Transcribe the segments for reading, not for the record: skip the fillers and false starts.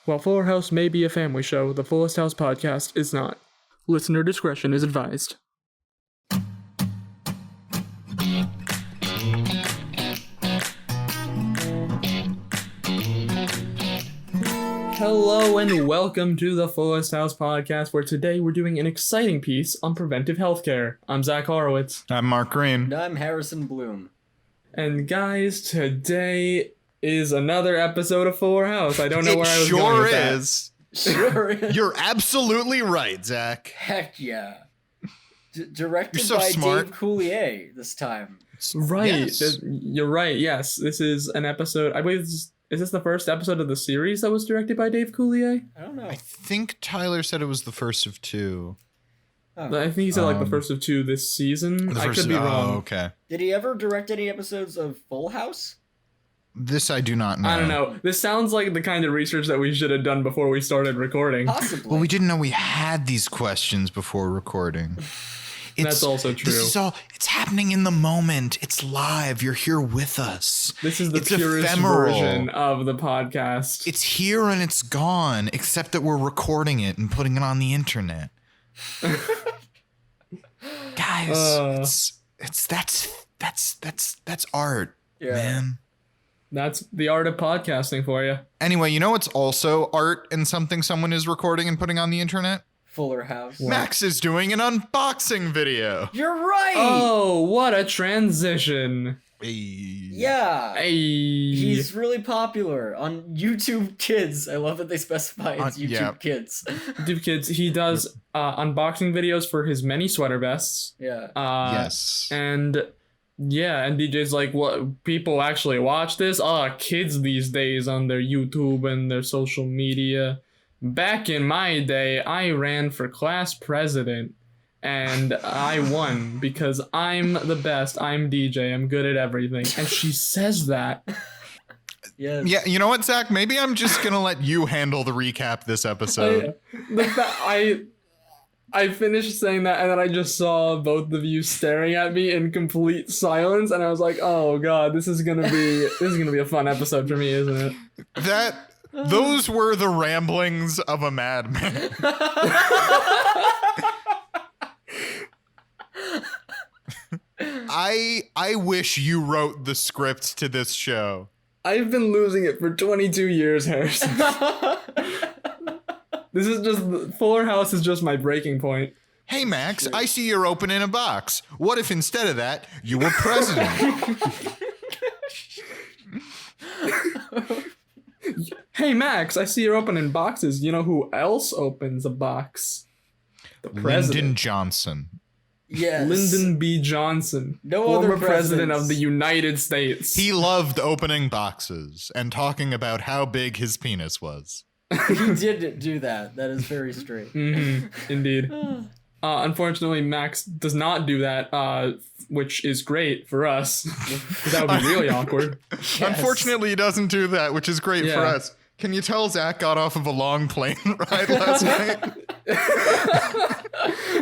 While Fuller House may be a family show, the Fullest House Podcast is not. Listener discretion is advised. Hello and welcome to the Fullest House Podcast, where today we're doing an exciting piece on preventive healthcare. I'm Zach Horowitz. I'm Mark Greene. And I'm Harrison Bloom. And guys, today is another episode of Fuller House. I don't know where I was going with that. Sure is. You're absolutely right, Zach. Heck yeah. Directed You're so by smart. Dave Coulier this time. Right. Yes. You're right. Yes. This is an episode. I believe is this the first episode of the series that was directed by Dave Coulier? I don't know. I think Tyler said it was the first of two. I think he said the first of two this season. I could be wrong. Oh, okay. Did he ever direct any episodes of Full House? This I do not know. I don't know. This sounds like the kind of research that we should have done before we started recording. Possibly. Well, we didn't know we had these questions before recording. That's also true. It's happening in the moment. It's live. You're here with us. This is the It's purest ephemeral. version of the podcast. It's here and it's gone, except that we're recording it and putting it on the internet. Guys, that's art, man. That's the art of podcasting for you. Anyway, you know what's also art and something someone is recording and putting on the internet? Fuller House. Max is doing an unboxing video. You're right! Oh, what a transition. Hey. Yeah. Hey. He's really popular on YouTube Kids. I love that they specify it's YouTube Kids. YouTube Kids, he does unboxing videos for his many sweater vests. Yeah. Yes. And DJ's like, what, people actually watch this? Kids these days on their YouTube and their social media. Back in my day, I ran for class president and I won because I'm the best. I'm DJ. I'm good at everything. And she says that. Yes. Yeah, you know what, Zach? Maybe I'm just gonna let you handle the recap this episode. I finished saying that and then I just saw both of you staring at me in complete silence and I was like, oh god, this is gonna be a fun episode for me, isn't it? Those were the ramblings of a madman. I wish you wrote the script to this show. I've been losing it for 22 years, Harrison. This is just Fuller House is just my breaking point. Hey Max, I see you're opening a box. What if instead of that, you were president? Hey Max, I see you're opening boxes. You know who else opens a box? The president. Lyndon Johnson. Yes. Lyndon B. Johnson, No former other president of presidents. the United States. He loved opening boxes and talking about how big his penis was. He did do that. That is very straight. Indeed. Unfortunately, Max does not do that, which is great for us. That would be really awkward. Yes. Unfortunately, he doesn't do that, which is great for us. Can you tell Zach got off of a long plane ride last night?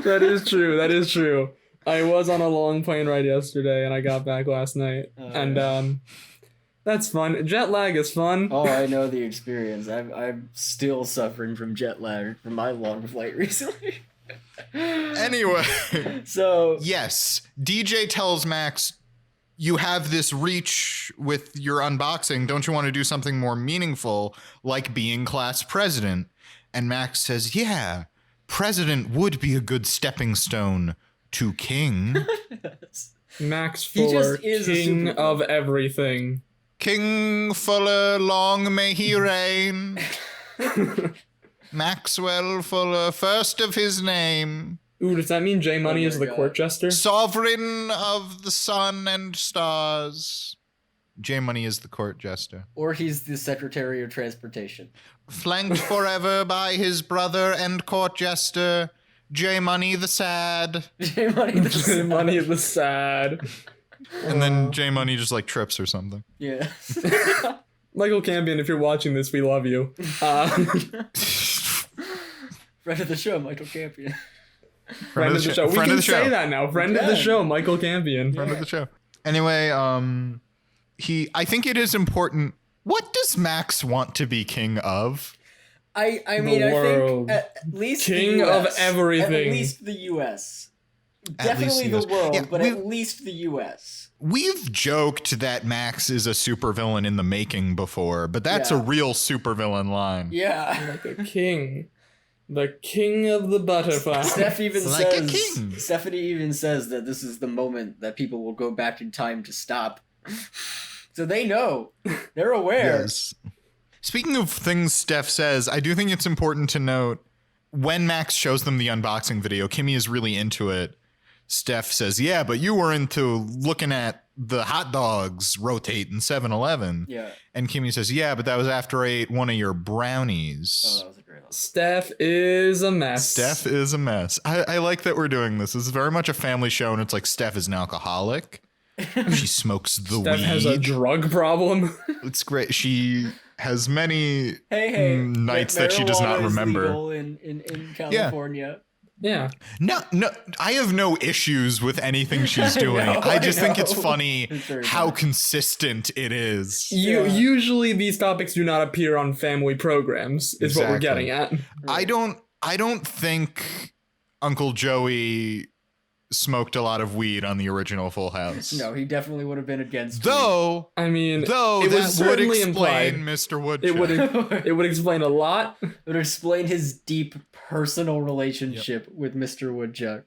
That is true. That is true. I was on a long plane ride yesterday, and I got back last night. That's fun. Jet lag is fun. Oh, I know the experience. I'm still suffering from jet lag from my long flight recently. Anyway. So Yes, DJ tells Max, you have this reach with your unboxing. Don't you want to do something more meaningful, like being class president? And Max says, yeah, president would be a good stepping stone to king. Max He just Fuller, is a king super- of everything. King Fuller, long may he reign. Maxwell Fuller, first of his name. Ooh, does that mean J Money Oh is my the God. court jester? Sovereign of the sun and stars. J Money is the court jester. or he's the Secretary of Transportation. Flanked forever by his brother and court jester, J Money the sad. J Money. J Money is the sad. And then J Money just like trips or something. Yeah. Michael Campion, if you're watching this, we love you. Friend of the show, Michael Campion. Friend of the show. We Friend can of the show. say that now. Friend of the can. show, Michael Campion. Friend of the show. Anyway, I think it is important. What does Max want to be king of? I mean, I think at least King the US, of everything. At least the U.S. At least Definitely the the world, yeah, but at least the U.S. We've joked that Max is a supervillain in the making before, but that's a real supervillain line. Yeah. Like a king. The king of the butterfly. Stephanie even says that this is the moment that people will go back in time to stop. So they know. They're aware. Yes. Speaking of things Steph says, I do think it's important to note when Max shows them the unboxing video, Kimmy is really into it. Steph says, yeah, but you were into looking at the hot dogs rotate in 7-Eleven. Yeah. And Kimmy says, yeah, but that was after I ate one of your brownies. Oh, that was a great one. Steph is a mess. Steph is a mess. I like that we're doing this. This is very much a family show, and it's like Steph is an alcoholic. She smokes the weed. Steph has a drug problem. It's great. She has many nights ma- that she does not marijuana is remember. legal in California. Yeah. No, I have no issues with anything she's doing. I just think it's funny how consistent it is. Usually these topics do not appear on family programs, is what we're getting at. Right. I don't think Uncle Joey smoked a lot of weed on the original Full House. No, he definitely would have been against Though, I mean, though it that was would certainly explain implied. Mr. Woodchuck. It would explain a lot. It would explain his deep personal relationship with Mr. Woodchuck.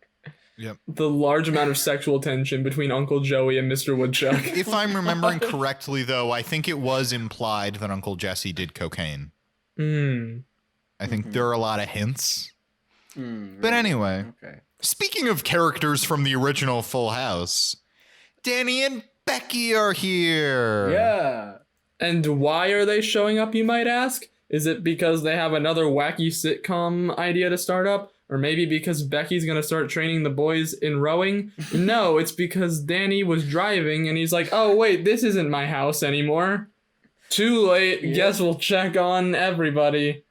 Yep. The large amount of sexual tension between Uncle Joey and Mr. Woodchuck. If I'm remembering correctly, though, I think it was implied that Uncle Jesse did cocaine. I think there are a lot of hints. But anyway, speaking of characters from the original Full House, Danny and Becky are here. Yeah. And why are they showing up, you might ask? Is it because they have another wacky sitcom idea to start up? Or maybe because Becky's gonna start training the boys in rowing? No, it's because Danny was driving and he's like, oh wait, this isn't my house anymore. Too late, guess we'll check on everybody.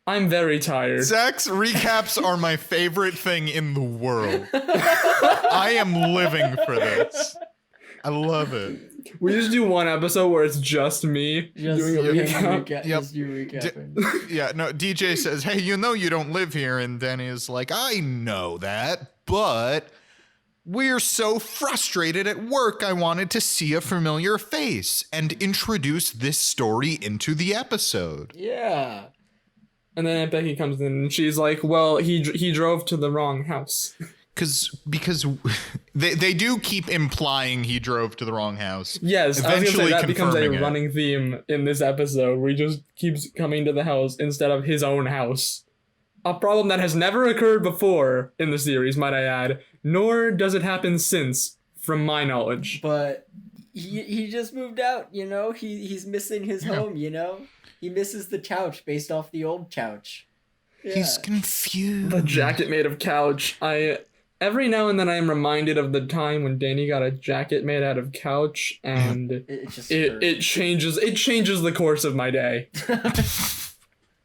I'm very tired. Zach's recaps are my favorite thing in the world. I am living for this. I love it. We just do one episode where it's just me doing a recap. Just you recapping. DJ says, hey, you know you don't live here. And Danny is like, I know that, but we're so frustrated at work. I wanted to see a familiar face and introduce this story into the episode. Yeah. And then Aunt Becky comes in and she's like, well, he drove to the wrong house. Because they do keep implying he drove to the wrong house. Yes, eventually I was gonna say that becomes a confirming running theme in this episode where he just keeps coming to the house instead of his own house. A problem that has never occurred before in the series, might I add, nor does it happen since, from my knowledge. But he just moved out, you know? He's missing his home, you know? He misses the couch based off the old couch. Yeah. He's confused. The jacket made of couch. Every now and then I am reminded of the time when Danny got a jacket made out of couch, and it changes the course of my day.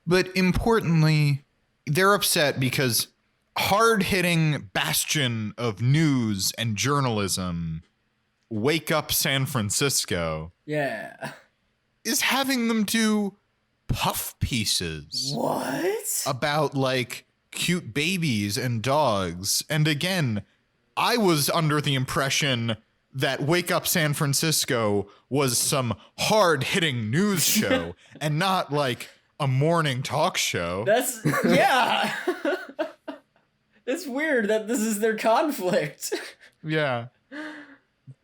But importantly, they're upset because hard-hitting bastion of news and journalism, Wake Up San Francisco, is having them do puff pieces. What? About like cute babies and dogs. And again, I was under the impression that Wake Up San Francisco was some hard-hitting news show and not like a morning talk show. That's It's weird that this is their conflict. Yeah.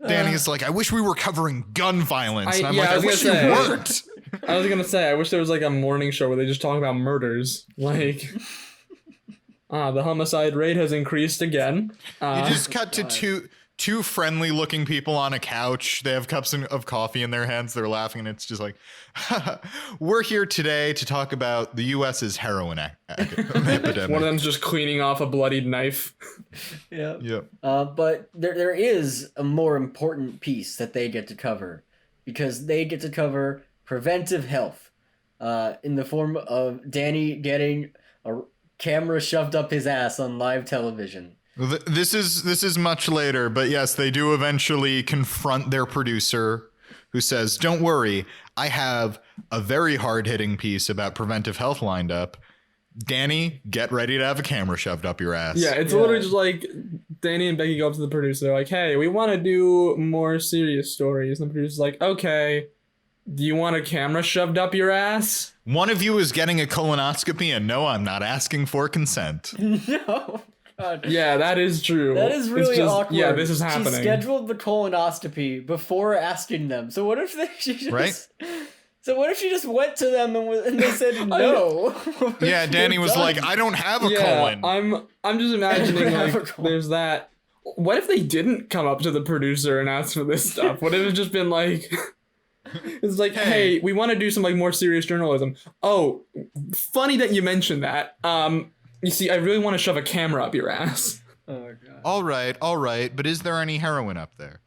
Danny's like, I wish we were covering gun violence. And I'm like, I wish you weren't. I was gonna say, I wish there was like a morning show where they just talk about murders. Like, the homicide rate has increased again. You just cut to two friendly-looking people on a couch. They have cups of coffee in their hands. They're laughing, and it's just like, we're here today to talk about the U.S.'s heroin epidemic. One of them's just cleaning off a bloodied knife. Yep. But there is a more important piece that they get to cover, because they get to cover preventive health in the form of Danny getting a camera shoved up his ass on live television. This is much later, but yes, they do eventually confront their producer, who says, don't worry, I have a very hard-hitting piece about preventive health lined up. Danny, get ready to have a camera shoved up your ass. Yeah, it's literally just like Danny and Becky go up to the producer, like, hey, we want to do more serious stories. And the producer's like, okay, do you want a camera shoved up your ass? One of you is getting a colonoscopy, and no, I'm not asking for consent. No. God. Yeah, that is true. That is really awkward. Yeah, this is happening. She scheduled the colonoscopy before asking them. So what if she just... Right? So what if she just went to them and they said no? Yeah, Danny was like, I don't have a colon. I'm just imagining like there's that. What if they didn't come up to the producer and ask for this stuff? What if it's just been like, it's like, hey, we want to do some like more serious journalism. Oh, funny that you mentioned that. You see, I really want to shove a camera up your ass. Oh my god. All right, but is there any heroin up there?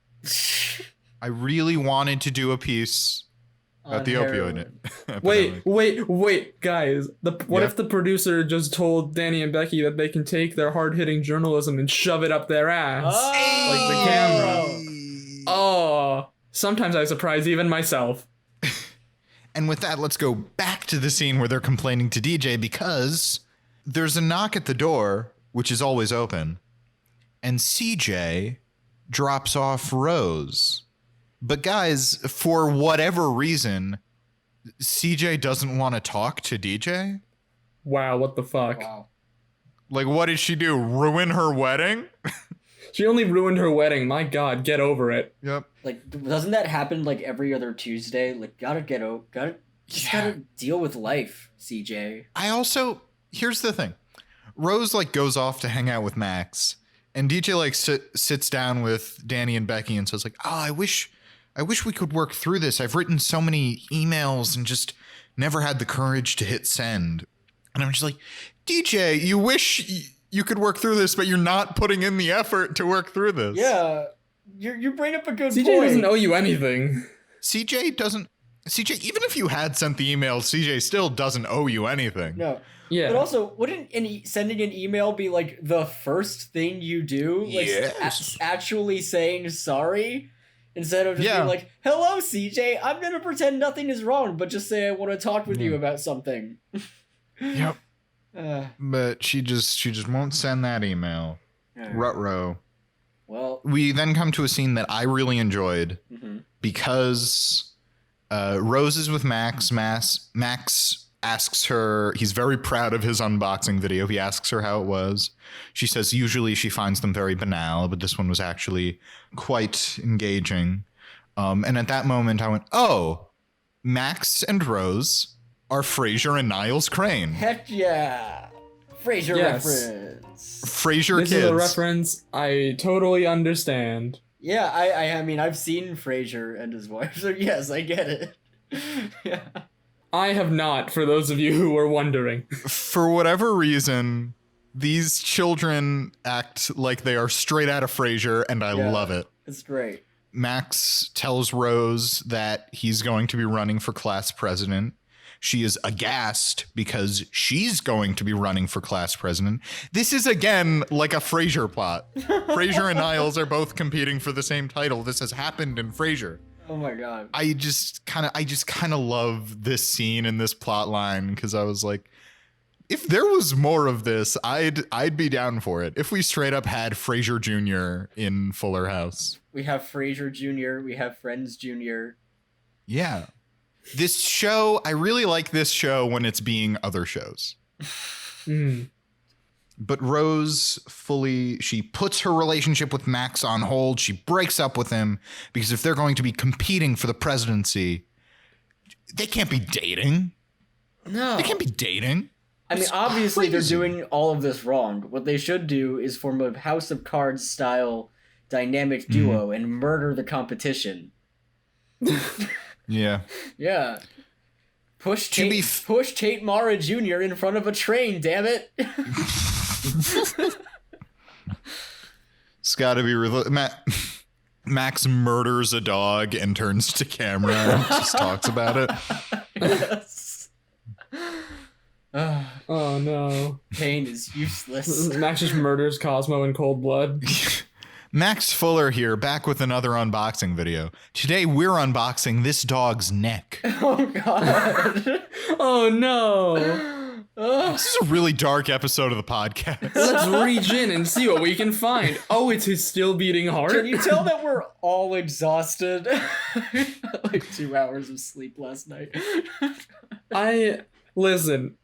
I really wanted to do a piece about the opioid. Wait, guys. What if the producer just told Danny and Becky that they can take their hard-hitting journalism and shove it up their ass? Like the camera. Oh, sometimes I surprise even myself. And with that, let's go back to the scene where they're complaining to DJ because there's a knock at the door, which is always open, and CJ drops off Rose. But guys, for whatever reason, CJ doesn't want to talk to DJ. Wow, what the fuck? Wow. Like, what did she do? Ruin her wedding? She only ruined her wedding. My god, get over it. Yep. Like, doesn't that happen like every other Tuesday? Like, gotta deal with life, CJ. Here's the thing. Rose like goes off to hang out with Max, and DJ like sits down with Danny and Becky and says like, "Oh, I wish we could work through this. I've written so many emails and just never had the courage to hit send." And I'm just like, DJ, you wish you could work through this, but you're not putting in the effort to work through this. Yeah, you bring up a good CJ point. CJ doesn't owe you anything. CJ, even if you had sent the email, CJ still doesn't owe you anything. No. Yeah. But also, wouldn't sending an email be like the first thing you do? Like actually saying sorry? Instead of just being like, hello, CJ, I'm going to pretend nothing is wrong, but just say I want to talk with you about something. Yep. But she just won't send that email. Ruh-roh. Well, we then come to a scene that I really enjoyed because Rose is with Max. Max asks her, he's very proud of his unboxing video. He asks her how it was. She says usually she finds them very banal, but this one was actually quite engaging. And at that moment I went, oh, Max and Rose are Frasier and Niles Crane. Heck yeah. Frasier reference. Frasier This kids. is a reference I totally understand. Yeah, I mean, I've seen Frasier and his wife, so yes, I get it. Yeah. I have not, for those of you who were wondering. For whatever reason, these children act like they are straight out of Frasier, and I love it. It's great. Max tells Rose that he's going to be running for class president. She is aghast because she's going to be running for class president. This is, again, like a Frasier plot. Frasier and Niles are both competing for the same title. This has happened in Frasier. Oh my god. I just kind of love this scene and this plot line because I was like, if there was more of this, I'd be down for it. If we straight up had Frasier Jr. in Fuller House. We have Frasier Jr., we have Friends Jr. Yeah. This show, I really like this show when it's being other shows. But Rose she puts her relationship with Max on hold. She breaks up with him because if they're going to be competing for the presidency, they can't be dating. No. They can't be dating. I mean, obviously they're doing all of this wrong. What they should do is form a House of Cards style dynamic duo and murder the competition. Yeah. Yeah. Push Tate Mara Jr. in front of a train, damn it. It's gotta be Max murders a dog and turns to camera and just talks about it. Yes. Oh no. Pain is useless. Max just murders Cosmo in cold blood. Max Fuller here, back with another unboxing video. Today we're unboxing this dog's neck. Oh God. Oh no. This is a really dark episode of the podcast. Let's reach in and see what we can find. Oh, it's his still beating heart. Can you tell that we're all exhausted? Like 2 hours of sleep last night. Listen.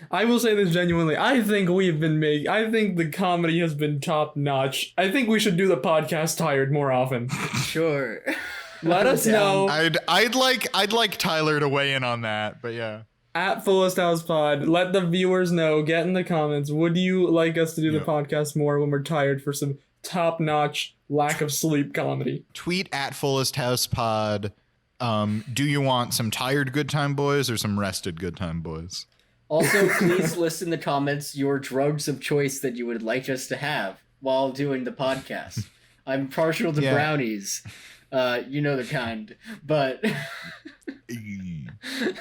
I will say this genuinely. I think the comedy has been top notch. I think we should do the podcast tired more often. Sure. Let us know. I'd like Tyler to weigh in on that, but yeah. At Fullest House Pod, let the viewers know. Get in the comments. Would you like us to do the podcast more when we're tired for some top notch lack of sleep comedy? Tweet at Fullest House Pod. Do you want some tired good time boys or some rested good time boys? Also, please list in the comments your drugs of choice that you would like us to have while doing the podcast. I'm partial to brownies. You know the kind, but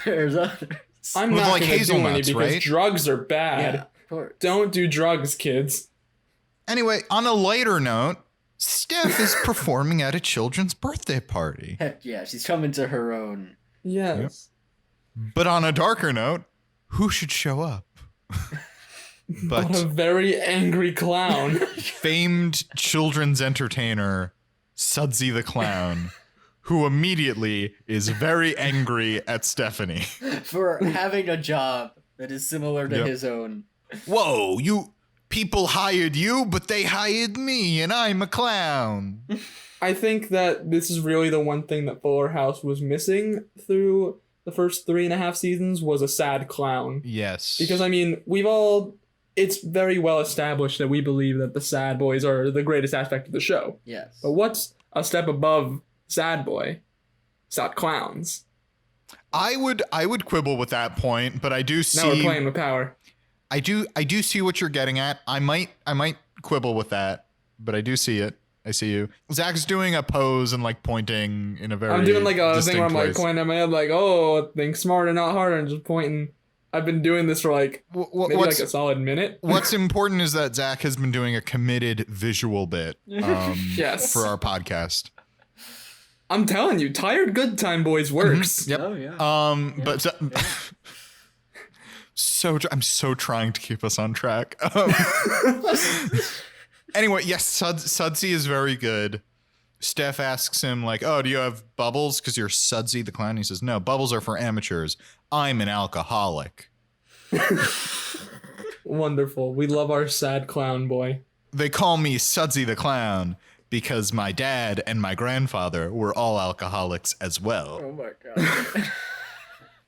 there's others. I'm not like gonna do any because right? Drugs are bad. Yeah, of course. Don't do drugs, kids. Anyway, on a lighter note, Steph is performing at a children's birthday party. Heck yeah, she's coming to her own. Yes. Yep. But on a darker note, who should show up? But a very angry clown. Famed children's entertainer, Sudsy the Clown, who immediately is very angry at Stephanie. For having a job that is similar to his own. Whoa, people hired you, but they hired me, and I'm a clown. I think that this is really the one thing that Fuller House was missing through the first 3.5 seasons was a sad clown. Yes. Because, I mean, it's very well established that we believe that the sad boys are the greatest aspect of the show. Yes. But what's a step above sad boy? Sad clowns. I would quibble with that point, but I do see. Now we're playing with power. I do see what you're getting at. I might quibble with that, but I do see it. I see you. Zach's doing a pose and like pointing in a very. I'm doing like a thing where I'm like ways. pointing at my head, like, oh, think smarter, not harder, and just pointing. I've been doing this for like maybe like a solid minute. What's important is that Zach has been doing a committed visual bit yes. for our podcast. I'm telling you, Tired Good Time Boys works. Mm-hmm. Yep. Oh yeah. But I'm so trying to keep us on track. Anyway, yes, Sudsy is very good. Steph asks him like, "Oh, do you have bubbles? Because you're Sudsy the Clown." He says, "No, bubbles are for amateurs. I'm an alcoholic." Wonderful. We love our sad clown boy. They call me Sudsy the Clown because my dad and my grandfather were all alcoholics as well. Oh my God.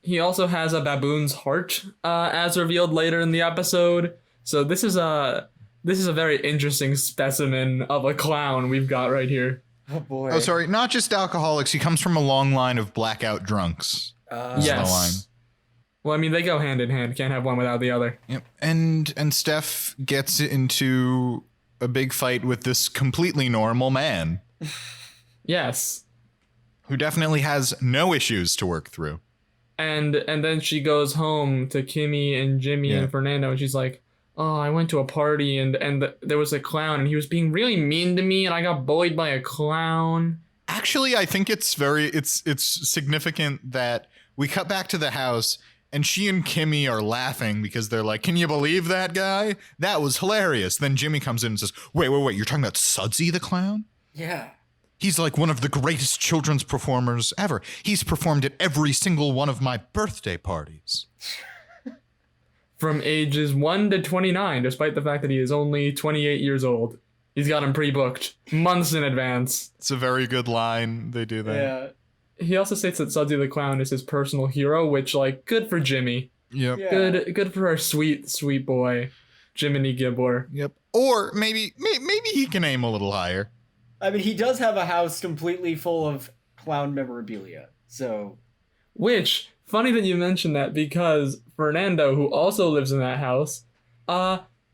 He also has a baboon's heart, as revealed later in the episode. So this is a very interesting specimen of a clown we've got right here. Oh boy. Oh, sorry. Not just alcoholics. He comes from a long line of blackout drunks. Yes. Well, I mean, they go hand in hand. Can't have one without the other. Yep. And Steph gets into a big fight with this completely normal man. Yes. Who definitely has no issues to work through. And then she goes home to Kimmy and Jimmy and Fernando, and she's like, "Oh, I went to a party and there was a clown and he was being really mean to me and I got bullied by a clown." Actually, I think it's significant that we cut back to the house and she and Kimmy are laughing because they're like, "Can you believe that guy? That was hilarious." Then Jimmy comes in and says, Wait, you're talking about Sudsy the Clown? Yeah. He's like one of the greatest children's performers ever. He's performed at every single one of my birthday parties. From ages 1 to 29, despite the fact that he is only 28 years old. He's got him pre-booked months in advance. It's a very good line. They do that. Yeah. He also states that Sudsy the Clown is his personal hero, which, like, good for Jimmy. Yep. Yeah. Good for our sweet, sweet boy, Jiminy Gibbor. Yep. Or maybe he can aim a little higher. I mean, he does have a house completely full of clown memorabilia, so... Which, funny that you mentioned that, because Fernando, who also lives in that house,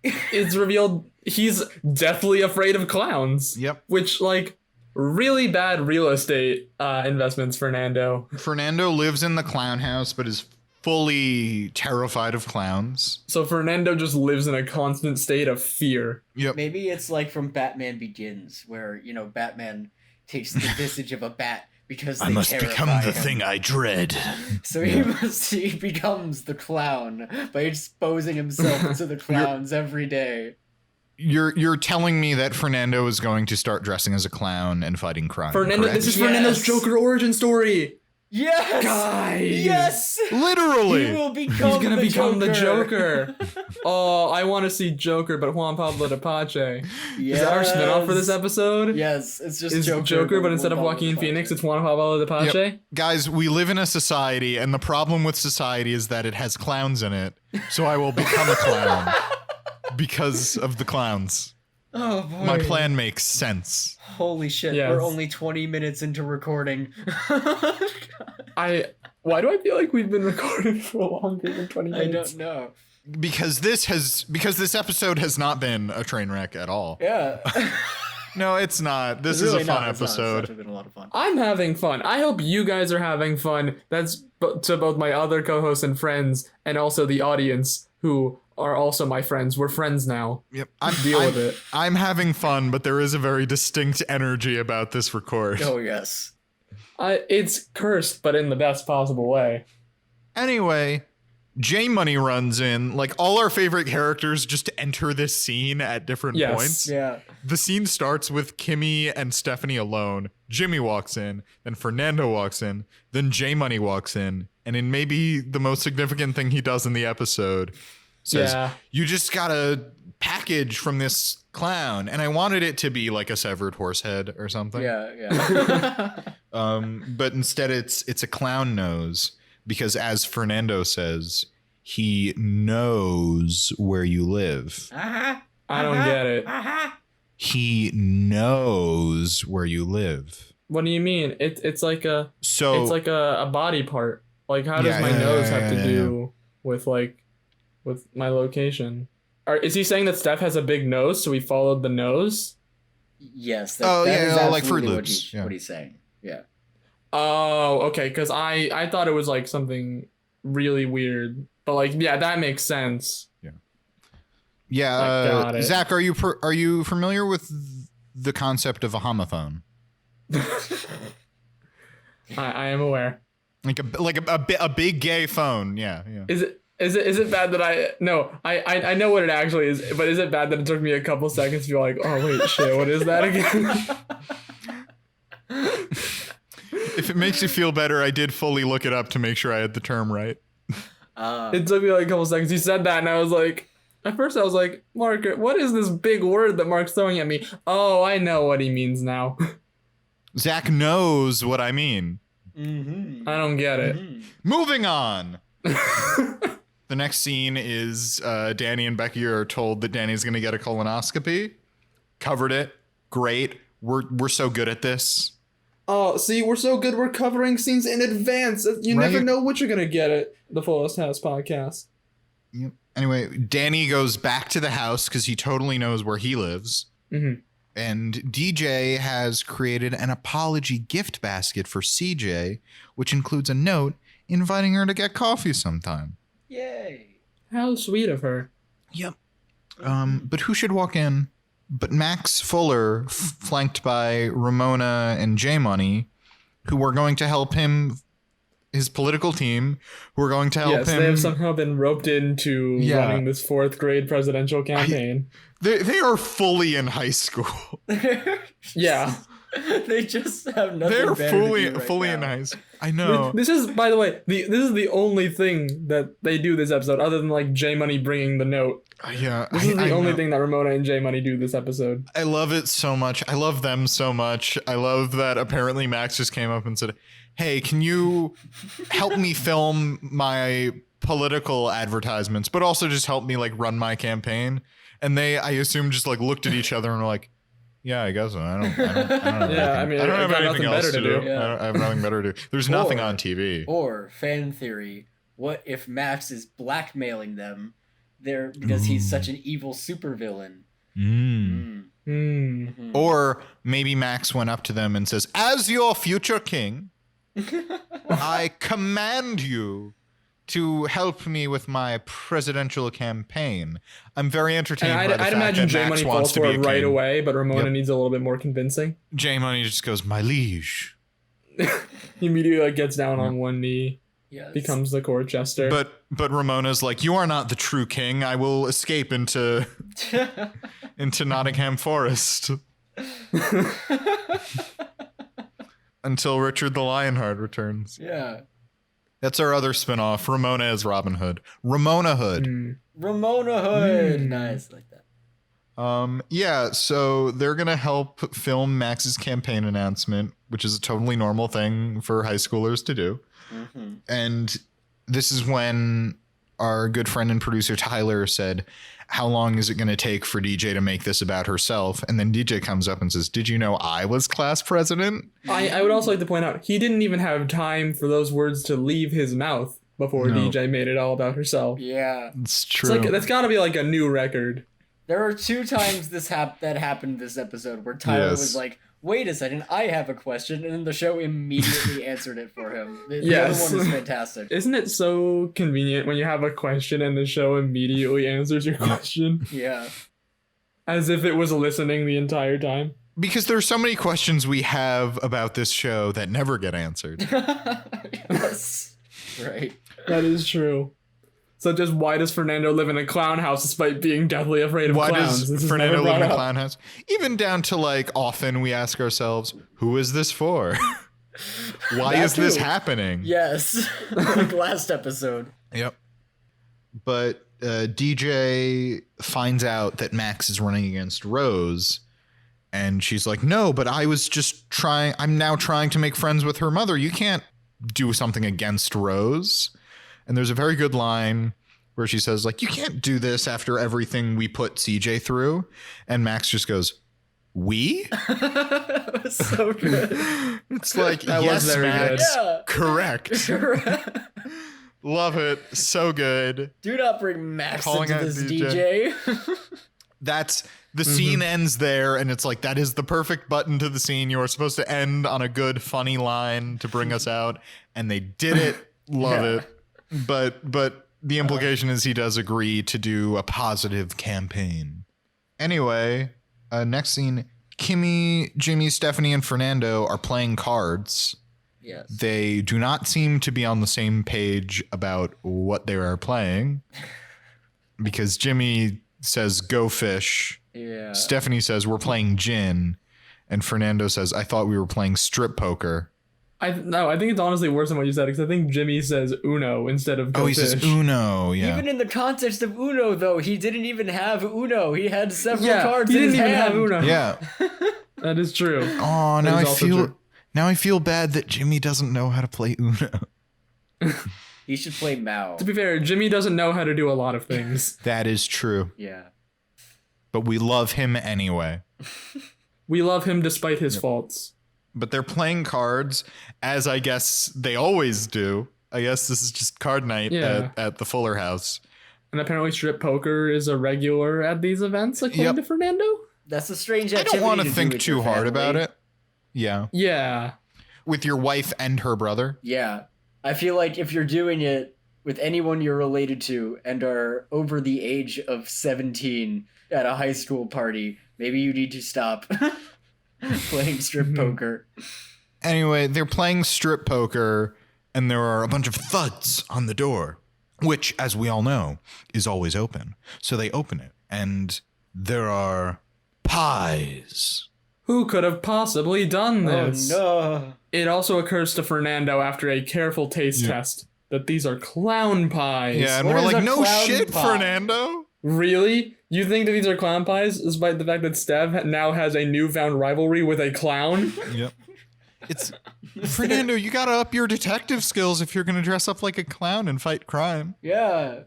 it's revealed he's deathly afraid of clowns. Yep. Which, like, really bad real estate investments, Fernando. Fernando lives in the clown house, but is fully terrified of clowns. So Fernando just lives in a constant state of fear. Yep. Maybe it's like from Batman Begins, where, Batman takes the visage of a bat because they terrify him. I dread. So he becomes the clown by exposing himself to the clowns every day. You're telling me that Fernando is going to start dressing as a clown and fighting crime. This is Fernando's Joker origin story. Yes, guys. Yes, literally. He's gonna become the Joker. Oh, I want to see Joker, but Juan Pablo Di Pace. Yes. Is that our spinoff for this episode? Yes, it's just Joker, but instead of Joaquin Phoenix, it's Juan Pablo Di Pace. Yep. Guys, we live in a society, and the problem with society is that it has clowns in it. So I will become a clown because of the clowns. Oh boy. My plan makes sense. Holy shit, yes. We're only 20 minutes into recording. Why do I feel like we've been recording for longer than 20 minutes? I don't know. Because this episode has not been a train wreck at all. Yeah. No, it's not. This is a fun episode. It's been a lot of fun. I'm having fun. I hope you guys are having fun. That's to both my other co-hosts and friends, and also the audience who are also my friends. We're friends now. Yep. Deal with it. I'm having fun, but there is a very distinct energy about this record. Oh, yes. It's cursed, but in the best possible way. Anyway, J Money runs in. Like, all our favorite characters just enter this scene at different points. Yeah. The scene starts with Kimmy and Stephanie alone. Jimmy walks in, then Fernando walks in, then J Money walks in, and in maybe the most significant thing he does in the episode, says, you just got a package from this clown. And I wanted it to be like a severed horse head or something. Yeah. But instead it's a clown nose, because as Fernando says, he knows where you live. I don't get it. He knows where you live. What do you mean? It's like a body part. Like, how does my nose have to do with my location? Is he saying that Steph has a big nose, so he followed the nose? Yes. That is like Fruit Loops. What he's saying. Yeah. Oh, okay. Because I thought it was like something really weird, but that makes sense. Yeah. Zach, are you familiar with the concept of a homophone? I am aware. Like a big gay phone. Yeah. Is it bad that I know what it actually is, but is it bad that it took me a couple seconds to be like, oh wait, shit, what is that again? If it makes you feel better, I did fully look it up to make sure I had the term right. It took me like a couple seconds. You said that and I was like, at first I was like, Mark, what is this big word that Mark's throwing at me? Oh, I know what he means now. Zach knows what I mean. Mm-hmm. I don't get it. Mm-hmm. Moving on. The next scene is Danny and Becky are told that Danny's going to get a colonoscopy. Covered it. Great. We're so good at this. Oh, see, we're so good. We're covering scenes in advance. You never know what you're going to get at the Fullest House Podcast. Yep. Anyway, Danny goes back to the house because he totally knows where he lives. Mm-hmm. And DJ has created an apology gift basket for CJ, which includes a note inviting her to get coffee sometime. Yay. How sweet of her. Yep. But who should walk in but Max Fuller, flanked by Ramona and J Money, who are going to help him, his political team, who are going to help him. Yes, they have somehow been roped into running this 4th grade presidential campaign. They are fully in high school. Yeah. They just have nothing They're better fully to do right in now. high school. I know. This is, by the way, this is the only thing that they do this episode, other than like J Money bringing the note. Yeah, this is the only thing that Ramona and J Money do this episode. I love it so much. I love them so much. I love that apparently Max just came up and said, "Hey, can you help me film my political advertisements, but also just help me like run my campaign?" And they, I assume, just like looked at each other and were like, "Yeah, I guess so. I don't know. Yeah, I mean, I don't have anything else better to do. Yeah. I have nothing better to do. There's nothing on TV." Or fan theory: what if Max is blackmailing them there because he's such an evil supervillain? Mm-hmm. Or maybe Max went up to them and says, "As your future king, I command you to help me with my presidential campaign. I'm very entertained by the I'd fact imagine that J Max Money wants falls to for be it a right king. away, but Ramona needs a little bit more convincing. J Money just goes, my liege. He immediately gets down on one knee, becomes the court jester. But Ramona's like, you are not the true king. I will escape into Nottingham Forest. Until Richard the Lionheart returns. Yeah. That's our other spinoff. Ramona as Robin Hood. Ramona Hood. Ramona Hood. Nice, like that. Yeah, so they're gonna help film Max's campaign announcement, which is a totally normal thing for high schoolers to do. Mm-hmm. And this is when our good friend and producer Tyler said, how long is it going to take for DJ to make this about herself? And then DJ comes up and says, did you know I was class president? I would also like to point out, he didn't even have time for those words to leave his mouth before DJ made it all about herself. Yeah. It's true. It's like, that's got to be like a new record. There are 2 times that happened this episode where Tyler was like, wait a second, I have a question, and then the show immediately answered it for him. The other one is fantastic. Isn't it so convenient when you have a question and the show immediately answers your question? Yeah. As if it was listening the entire time. Because there are so many questions we have about this show that never get answered. Yes. Right. That is true. Such as, why does Fernando live in a clown house despite being deathly afraid of clowns? Why does Fernando live in a clown house? Even down to, like, often we ask ourselves, who is this for? Why is this happening? Yes. Like last episode. Yep. But DJ finds out that Max is running against Rose, and she's like, no, but I was just I'm now trying to make friends with her mother. You can't do something against Rose. And there's a very good line where she says, like, you can't do this after everything we put CJ through. And Max just goes, we? That was so good. It's like, that yes, was very Max, good. Yeah. Correct. Love it. So good. Do not bring Max Calling into out this, DJ. That's the scene ends there, and it's like, that is the perfect button to the scene. You are supposed to end on a good, funny line to bring us out, and they did it. Love it. But the implication is he does agree to do a positive campaign. Anyway, next scene, Kimmy, Jimmy, Stephanie, and Fernando are playing cards. Yes. They do not seem to be on the same page about what they are playing. Because Jimmy says, go fish. Yeah. Stephanie says, we're playing gin. And Fernando says, I thought we were playing strip poker. I think it's honestly worse than what you said, because I think Jimmy says Uno instead of go he fish. says Uno, yeah. Even in the context of Uno, though, he didn't even have Uno. He had several cards he in didn't his even hand. have Uno. Yeah. That is true. Oh, now I feel bad that Jimmy doesn't know how to play Uno. He should play Mao. To be fair, Jimmy doesn't know how to do a lot of things. That is true. Yeah. But we love him anyway. We love him despite his faults. But they're playing cards, as I guess they always do. I guess this is just card night at the Fuller House. And apparently strip poker is a regular at these events, according to Fernando. That's a strange I activity. don't want to do think with too your hard family. about it. Yeah. Yeah. With your wife and her brother. Yeah. I feel like if you're doing it with anyone you're related to and are over the age of 17 at a high school party, maybe you need to stop playing strip poker. Anyway, they're playing strip poker, and there are a bunch of thuds on the door, which, as we all know, is always open. So they open it, and there are pies. Who could have possibly done this? Oh, no. It also occurs to Fernando after a careful taste test that these are clown pies. Yeah, and What we're is like, a no clown shit, pie?" Fernando. Really? You think that these are clown pies, despite the fact that Stev now has a newfound rivalry with a clown? Yep. It's Fernando, you gotta up your detective skills if you're gonna dress up like a clown and fight crime. Yeah.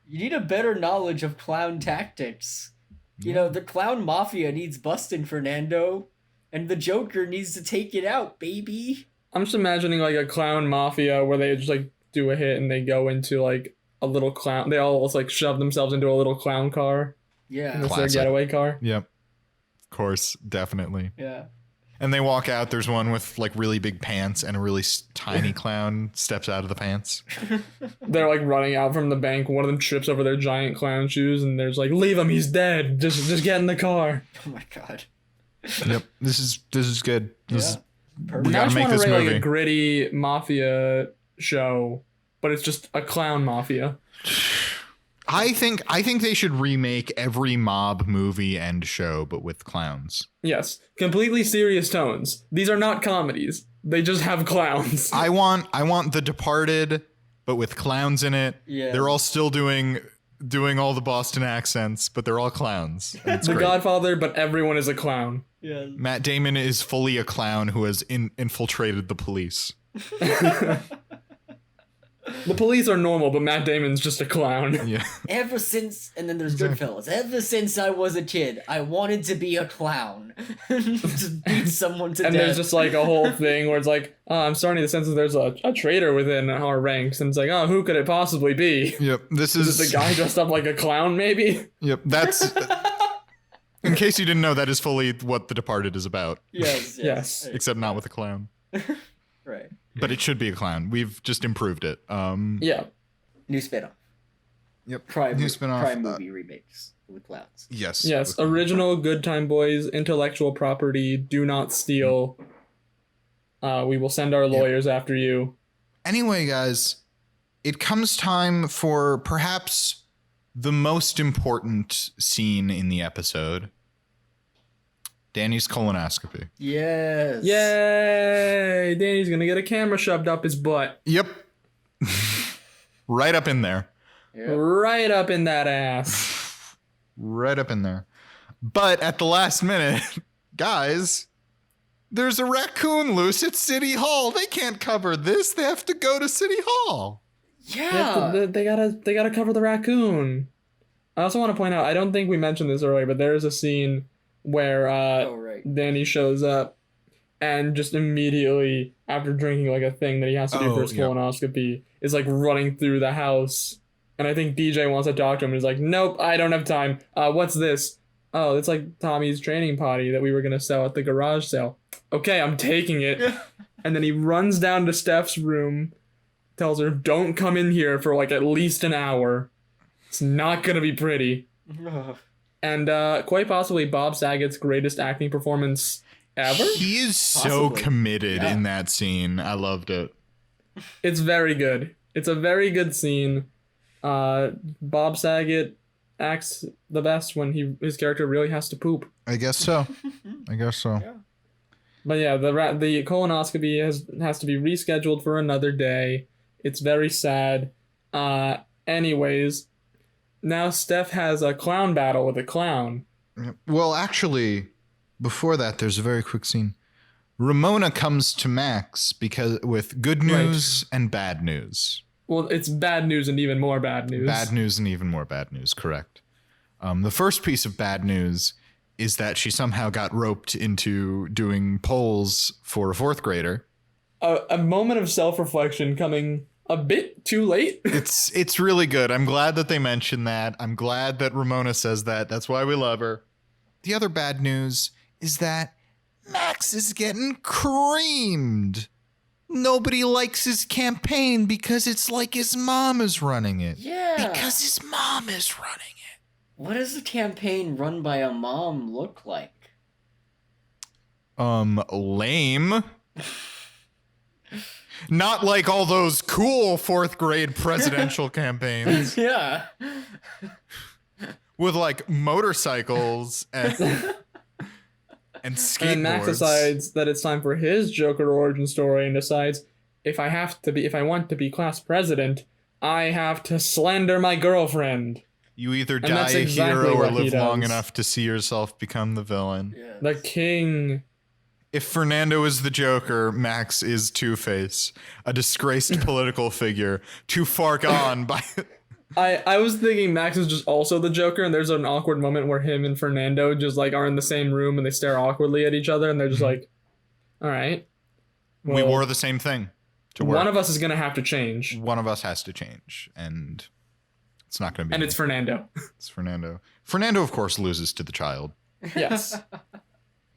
You need a better knowledge of clown tactics. You know, the clown mafia needs busting, Fernando, and the Joker needs to take it out, baby. I'm just imagining like a clown mafia where they just like do a hit and they go into like a little clown. They all like shove themselves into a little clown car. Yeah. And it's their getaway car. Yep. Of course, definitely. Yeah. And they walk out. There's one with like really big pants and a really tiny clown steps out of the pants. They're like running out from the bank. One of them trips over their giant clown shoes, and there's like, leave him, he's dead. Just get in the car. Oh my god. Yep, this is good. We Now I gotta just make want to this write movie. like a gritty mafia show, but it's just a clown mafia. I think they should remake every mob movie and show, but with clowns. Yes, completely serious tones. These are not comedies. They just have clowns. I want The Departed, but with clowns in it. Yeah. They're all still doing all the Boston accents, but they're all clowns. It's The great. Godfather, but everyone is a clown. Yeah. Matt Damon is fully a clown who has infiltrated the police. The police are normal, but Matt Damon's just a clown. Yeah. Ever since, and then there's Goodfellas. Ever since I was a kid, I wanted to be a clown. Just beat someone to And death. there's just like a whole thing where it's like, I'm starting to sense that there's a traitor within our ranks. And it's like, oh, who could it possibly be? Yep. This Is it the guy dressed up like a clown, maybe? Yep. That's. In case you didn't know, that is fully what The Departed is about. Yes. Except not with a clown. Right. But it should be a clown. We've just improved it. Yeah. New spin-off. Yep. Crime, New spin-off. crime movie remakes with clowns. Yes. Yes. Original Good Time Boys, intellectual property, do not steal. We will send our lawyers after you. Anyway, guys, it comes time for perhaps the most important scene in the episode. Danny's colonoscopy. Yes. Yay! Danny's gonna get a camera shoved up his butt. Yep. Right up in there. Yep. Right up in that ass. Right up in there. But at the last minute, guys, there's a raccoon loose at City Hall. They can't cover this. They have to go to City Hall. Yeah. They gotta cover the raccoon. I also want to point out, I don't think we mentioned this earlier, but there is a scene where right. Danny shows up and just immediately, after drinking like a thing that he has to do for his colonoscopy, is like running through the house. And I think DJ wants to talk to him and he's like, nope, I don't have time. What's this? Oh, it's like Tommy's training potty that we were going to sell at the garage sale. Okay, I'm taking it. And then he runs down to Steph's room, tells her, don't come in here for like at least an hour. It's not going to be pretty. And quite possibly Bob Saget's greatest acting performance ever. He is so Possibly. committed in that scene. I loved it. It's very good. It's a very good scene. Bob Saget acts the best when his character really has to poop. I guess so. Yeah. But yeah, the colonoscopy has to be rescheduled for another day. It's very sad. Anyways, now Steph has a clown battle with a clown. Well, actually, before that, there's a very quick scene. Ramona comes to Max with good news and bad news. Well, it's bad news and even more bad news. Bad news and even more bad news, correct. The first piece of bad news is that she somehow got roped into doing polls for a fourth grader. A moment of self-reflection coming a bit too late. It's really good. I'm glad that they mentioned that. I'm glad that Ramona says that. That's why we love her. The other bad news is that Max is getting creamed. Nobody likes his campaign because it's like his mom is running it. Yeah. Because his mom is running it. What does a campaign run by a mom look like? Lame. Not like all those cool fourth grade presidential campaigns Yeah. with like motorcycles and skateboards. And then Max decides that it's time for his Joker origin story and decides if I want to be class president, I have to slander my girlfriend. You either And die that's a exactly hero or what he live long does. enough to see yourself become the villain. Yeah. The king. If Fernando is the Joker, Max is Two-Face, a disgraced political figure, too far gone by... I was thinking Max is just also the Joker, and there's an awkward moment where him and Fernando just like are in the same room and they stare awkwardly at each other and they're just like, all right. We well, wore the same thing to work. one of us is gonna have to change. One of us has to change, and it's not going to be And me. it's Fernando. It's Fernando. Fernando, of course, loses to the child. Yes.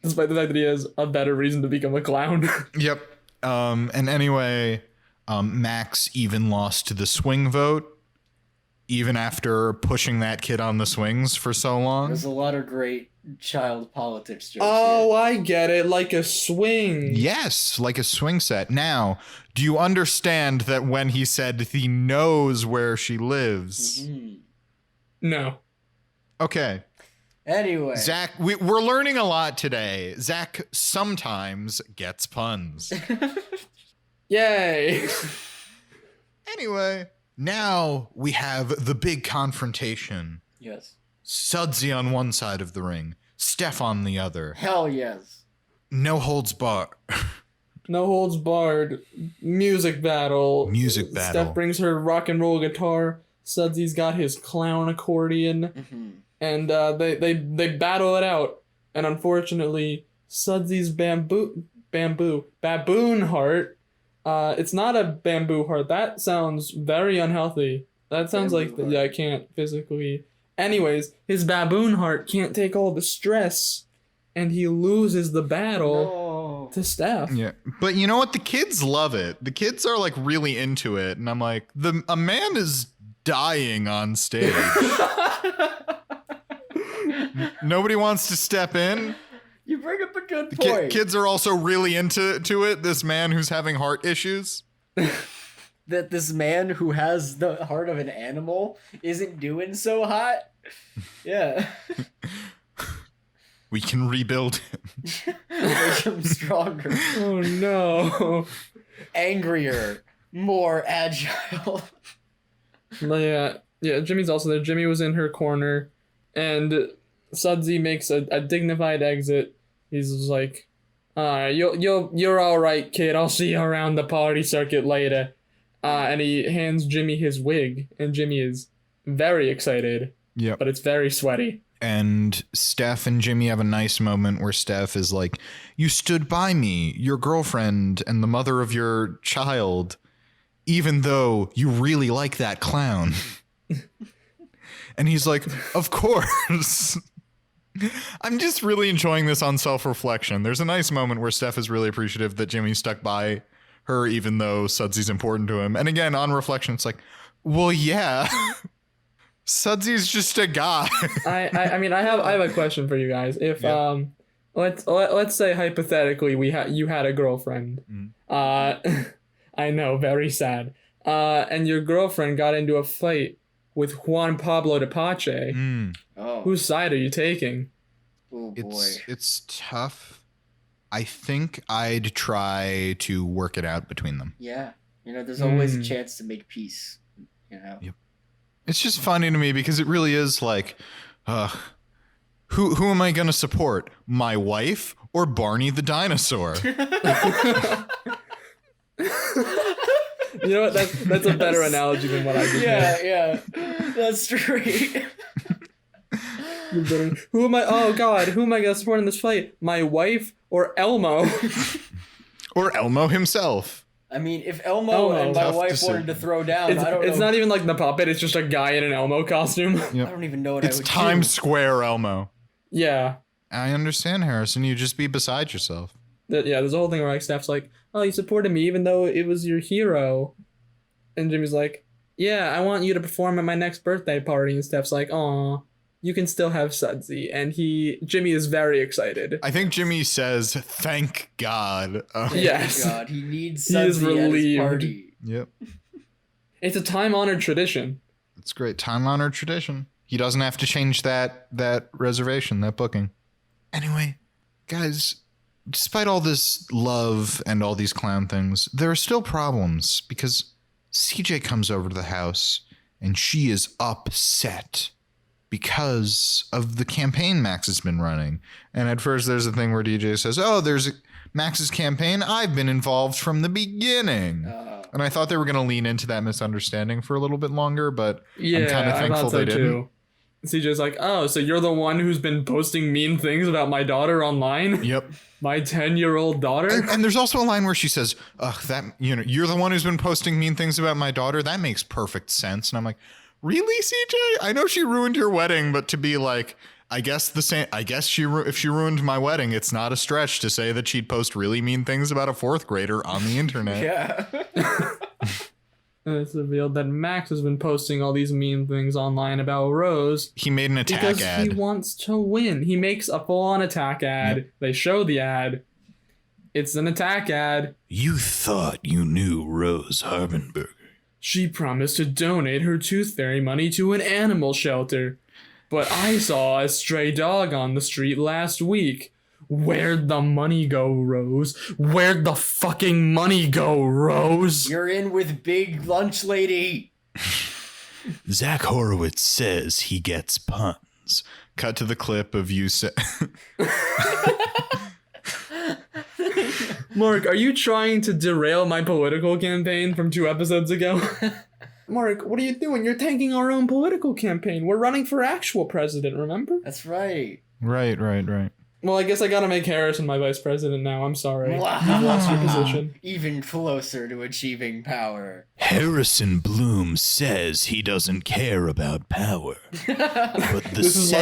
Despite the fact that he has a better reason to become a clown. Yep. And anyway, Max even lost to the swing vote, even after pushing that kid on the swings for so long. There's a lot of great child politics jokes Oh, here. I get it. Like a swing. Yes, like a swing set. Now, do you understand that when he said he knows where she lives? Mhm. No. Okay. Anyway. Zach, we're learning a lot today. Zach sometimes gets puns. Yay. Anyway, now we have the big confrontation. Yes. Sudsy on one side of the ring, Steph on the other. Hell yes. No holds barred. No holds barred. Music battle. Music battle. Steph brings her rock and roll guitar. Sudsy's got his clown accordion. Mm-hmm. And they battle it out. And unfortunately, Sudsy's baboon heart. It's not a bamboo heart. That sounds very unhealthy. That sounds Bamboo heart. yeah, I can't physically. Anyways, his baboon heart can't take all the stress, and he loses the battle to Steph. Yeah, but you know what? The kids love it. The kids are like really into it, and I'm like, a man is dying on stage. Nobody wants to step in. You bring up a good point. Kids are also really into it. This man who's having heart issues. That this man who has the heart of an animal isn't doing so hot. Yeah. We can rebuild him. Make him stronger, Oh no. angrier, more agile. Yeah, Jimmy's also there. Jimmy was in her corner, and Sudsy makes a dignified exit. He's just like, you're all right, kid. I'll see you around the party circuit later. And he hands Jimmy his wig, and Jimmy is very excited. Yep. But it's very sweaty. And Steph and Jimmy have a nice moment where Steph is like, you stood by me, your girlfriend, and the mother of your child, even though you really like that clown. And he's like, of course. I'm just really enjoying this on self-reflection. There's a nice moment where Steph is really appreciative that Jimmy stuck by her, even though Sudsy's important to him. And again, on reflection, it's like, well, yeah. Sudsy's just a guy. I mean I have a question for you guys. If let's say hypothetically you had a girlfriend. I know, very sad. And your girlfriend got into a fight with Juan Pablo Di Pace. Oh. Whose side are you taking? Oh boy. It's tough. I think I'd try to work it out between them. Yeah. You know, there's always a chance to make peace. You know. Yep. It's just funny to me because it really is like, who am I going to support? My wife or Barney the dinosaur? You know what? That's a better analogy than what I did. Yeah. That's great. Who am I? Oh God, who am I gonna support in this fight? My wife or Elmo? Or Elmo himself. I mean, if Elmo and my Tough wife decision. wanted to throw down, It's, I don't know. it's not even like the puppet. It's just a guy in an Elmo costume. I don't even know what It's I would Times do. Square Elmo. Yeah. I understand, Harrison. You just be beside yourself. There's a whole thing where like Steph's like, oh, you supported me even though it was your hero, and Jimmy's like, yeah, I want you to perform at my next birthday party, and Steph's like, aw, you can still have Sudsy, and Jimmy is very excited. I think Jimmy says, thank God. Yes. Oh God, he needs He is Sudsy at his relieved. party. Yep. It's a time-honored tradition. It's great. Time-honored tradition. He doesn't have to change that reservation, that booking. Anyway, guys, despite all this love and all these clown things, there are still problems because CJ comes over to the house and she is upset because of the campaign Max has been running. And at first there's a thing where DJ says, oh, there's Max's campaign. I've been involved from the beginning. And I thought they were going to lean into that misunderstanding for a little bit longer, but Yeah, I'm kind of I thankful thought so they didn't. too. CJ's like, oh, so you're the one who's been posting mean things about my daughter online? Yep. My 10-year-old daughter? And there's also a line where she says, ugh, you're the one who's been posting mean things about my daughter. That makes perfect sense. And I'm like, really, CJ? I know she ruined your wedding, but to be like, I guess if she ruined my wedding, it's not a stretch to say that she'd post really mean things about a 4th grader on the internet. Yeah. And it's revealed that Max has been posting all these mean things online about Rose. He made an attack because ad. He wants to win. He makes a full-on attack ad. Yep. They show the ad. It's an attack ad. You thought you knew Rose Harbenberger. She promised to donate her tooth fairy money to an animal shelter. But I saw a stray dog on the street last week. Where'd the money go, Rose? Where'd the fucking money go, Rose? You're in with big lunch lady. Zach Horowitz says he gets puns. Cut to the clip of you Mark, are you trying to derail my political campaign from 2 episodes ago? Mark, what are you doing? You're tanking our own political campaign. We're running for actual president, remember? That's right. Right. Well, I guess I gotta make Harrison my vice president now. I'm sorry. You've lost your position. Even closer to achieving power. Harrison Bloom says he doesn't care about power. But this is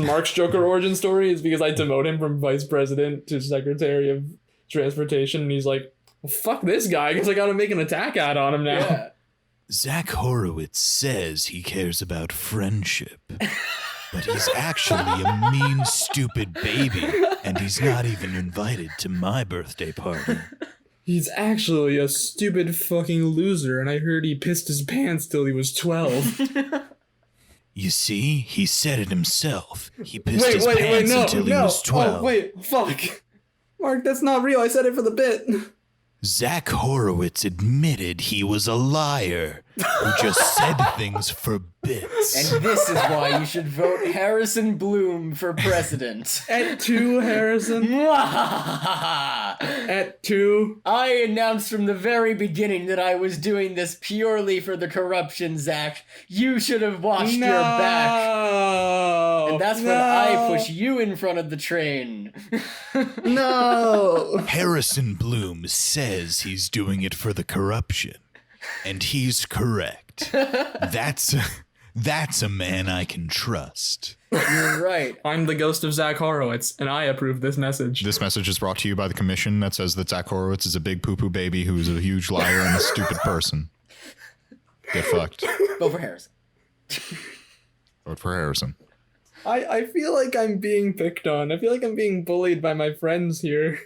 Mark's Joker origin story. Is because I demote him from vice president to secretary of transportation, and he's like, well, fuck this guy. I guess I gotta make an attack ad on him now. Yeah. Zach Horowitz says he cares about friendship. But he's actually a mean, stupid baby, and he's not even invited to my birthday party. He's actually a stupid fucking loser, and I heard he pissed his pants till he was 12. You see, he said it himself. He pissed his pants until he was 12. Oh, wait, fuck. Mark, that's not real. I said it for the bit. Zach Horowitz admitted he was a liar who just said things for bits. And this is why you should vote Harrison Bloom for president. At 2, Harrison. At 2. I announced from the very beginning that I was doing this purely for the corruption, Zach. You should have watched your back. And that's when I push you in front of the train. No. Harrison Bloom says he's doing it for the corruption. And he's correct. That's a man I can trust. You're right. I'm the ghost of Zach Horowitz, and I approve this message. This message is brought to you by the commission that says that Zach Horowitz is a big poo-poo baby who's a huge liar and a stupid person. Get fucked. Vote for Harrison. Vote for Harrison. I feel like I'm being picked on. I feel like I'm being bullied by my friends here.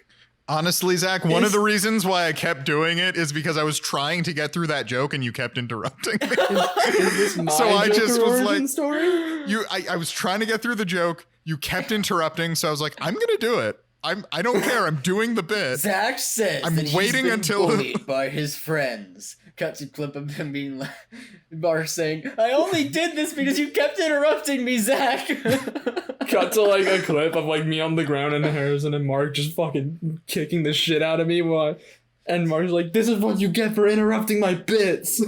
Honestly, Zach, one of the reasons why I kept doing it is because I was trying to get through that joke and you kept interrupting me. Is this my so I Joker just was origin like, story? I was trying to get through the joke. You kept interrupting, so I was like, I'm gonna do it. I don't care. I'm doing the bit. Zach says I'm that waiting he's been until bullied by his friends. Cut to clip of him being like, Mark saying, I only did this because you kept interrupting me, Zach. Cut to like a clip of like me on the ground and Harrison and Mark just fucking kicking the shit out of me. And Mark's like, this is what you get for interrupting my bits.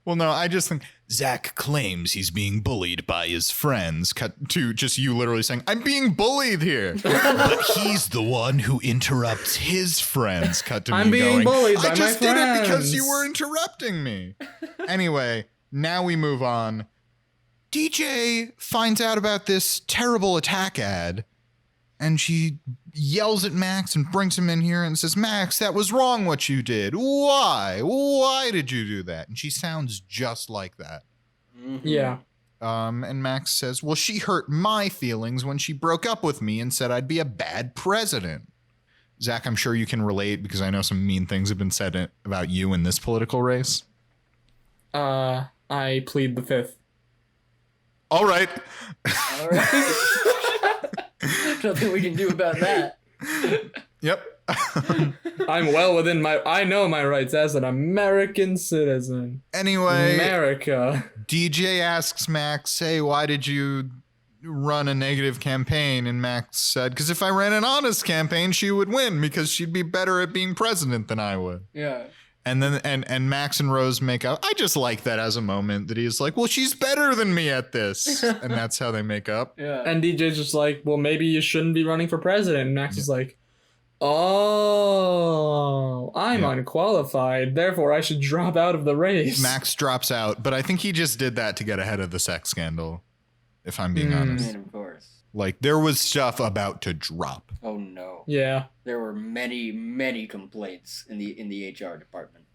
Well, no, I just think Zach claims he's being bullied by his friends. cut to just you literally saying, I'm being bullied here. But he's the one who interrupts his friends. Cut to I'm me being going, bullied by I just my did friends. it because you were interrupting me. Anyway, now we move on. DJ finds out about this terrible attack ad, and she yells at Max and brings him in here and says, Max, that was wrong what you did. Why? Why did you do that? And she sounds just like that. Mm-hmm. Yeah. And Max says, well, she hurt my feelings when she broke up with me and said I'd be a bad president. Zach, I'm sure you can relate because I know some mean things have been said about you in this political race. I plead the fifth. All right. All right. Nothing we can do about that. Yep. I'm well within I know my rights as an American citizen. Anyway, America. DJ asks Max, hey, why did you run a negative campaign? And Max said, because if I ran an honest campaign, she would win because she'd be better at being president than I would. Yeah. And then and Max and Rose make up. I just like that as a moment that he's like, well, she's better than me at this. And that's how they make up. Yeah. And DJ's just like, well, maybe you shouldn't be running for president. And Max is like, oh, I'm unqualified. Therefore, I should drop out of the race. Max drops out, but I think he just did that to get ahead of the sex scandal, if I'm being honest. Of course. course. Like, there was stuff about to drop. Oh no. Yeah. There were many complaints in the HR department.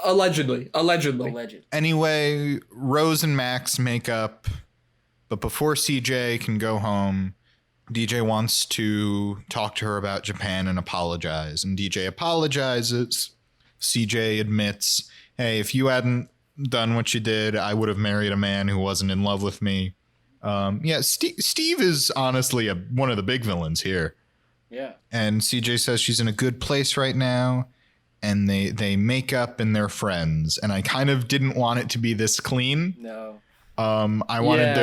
Allegedly. Anyway, Rose and Max make up, but before CJ can go home, DJ wants to talk to her about Japan and apologize. And DJ apologizes. CJ admits, hey, if you hadn't done what you did, I would have married a man who wasn't in love with me. Steve is honestly one of the big villains here. Yeah. And CJ says she's in a good place right now. And they make up and they're friends. And I kind of didn't want it to be this clean. No. I wanted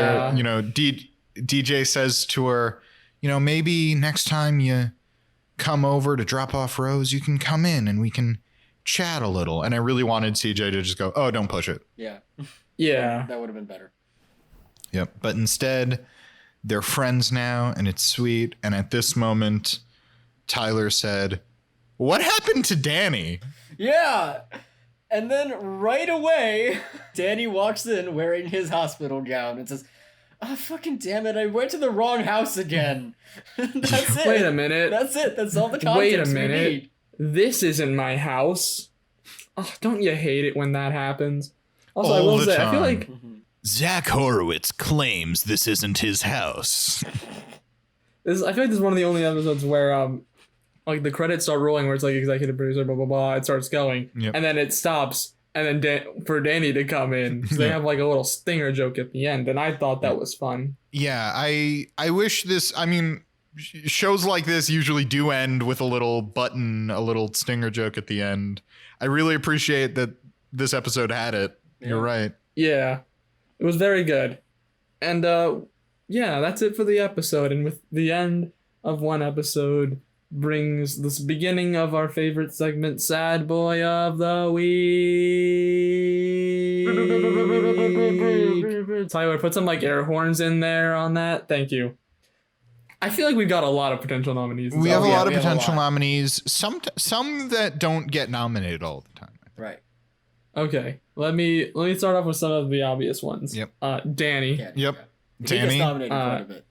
DJ says to her, maybe next time you come over to drop off Rose, you can come in and we can chat a little. And I really wanted CJ to just go, oh, don't push it. Yeah. Yeah. That would have been better. Yep. But instead, they're friends now and it's sweet. And at this moment, Tyler said, what happened to Danny? Yeah. And then right away, Danny walks in wearing his hospital gown and says, oh, fucking damn it, I went to the wrong house again. That's it. Wait a minute. That's it. That's all the context Wait a we minute. need. This isn't my house. Oh, don't you hate it when that happens? Also, I All will the say, I feel time. like Zach Horowitz claims this isn't his house. I feel like this is one of the only episodes where like the credits start rolling, where it's like executive producer, blah blah blah. It starts going, Yep. and then it stops, and then for Danny to come in, so they have like a little stinger joke at the end, and I thought that was fun. Yeah, I wish this. I mean, shows like this usually do end with a little stinger joke at the end. I really appreciate that this episode had it. Yeah. You're right. Yeah, it was very good, and yeah, that's it for the episode. And with the end of one episode brings this beginning of our favorite segment, Sad Boy of the Week. Tyler, put some like air horns in there on that. Thank you. I feel like we've got a lot of potential nominees. We have a lot of potential nominees. Some that don't get nominated all the time. Right. Okay, let me start off with some of the obvious ones. Yep. Danny. Yep. Yeah. He Danny. gets nominated quite a bit.